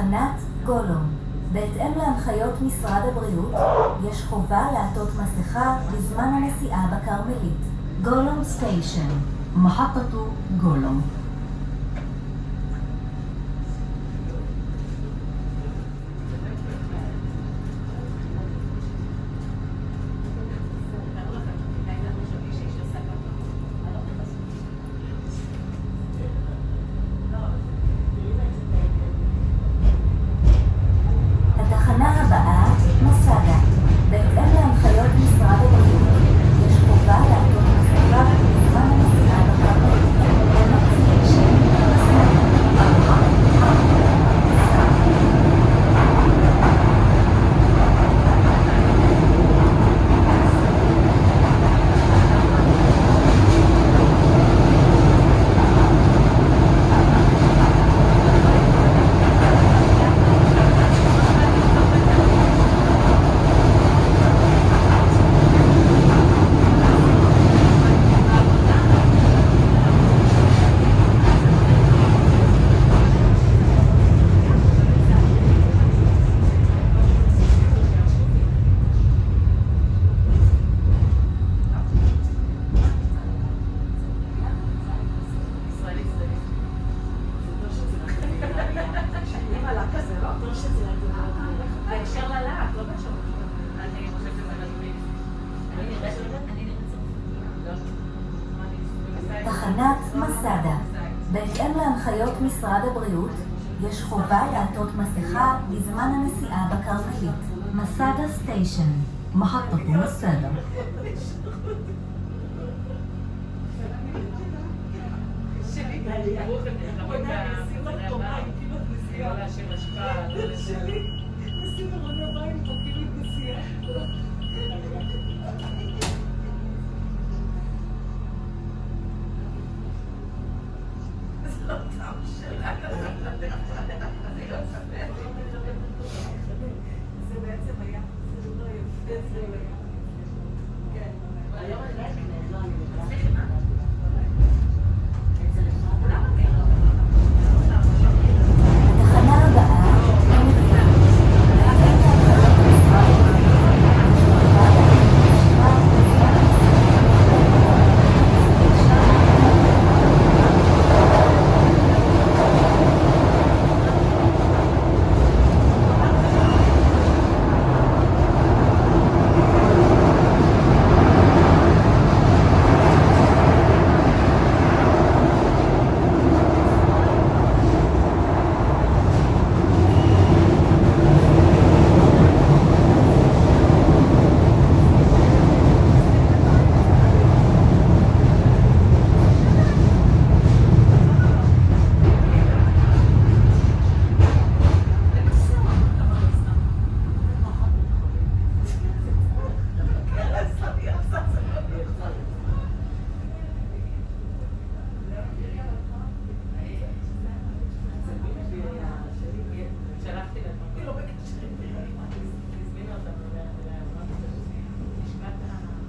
תחנת גולום. בהתאם להנחיות משרד הבריאות, יש חובה לעטות מסכה בזמן הנסיעה בכרמלית. גולום סטיישן. محطة جولوم. התחנה הבאה, מסדה. בהתאם להנחיות משרד הבריאות, יש חובה לעטות מסכה בזמן הנסיעה בכרמלית. גולום סטיישן, תחנת מסדה. בהתאם להנחיות משרד הבריאות, יש חובה לעטות מסכה בזמן הנסיעה בכרמלית. מסדה סטיישן. محطة مسادة. התחנה הבאה,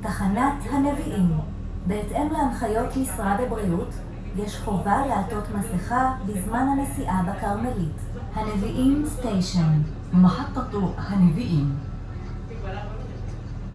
תחנת הנביאים. בהתאם להנחיות משרד הבריאות, יש חובה לעטות מסכה בזמן הנסיעה בכרמלית. הנביאים סטיישן. محطة هنيفين.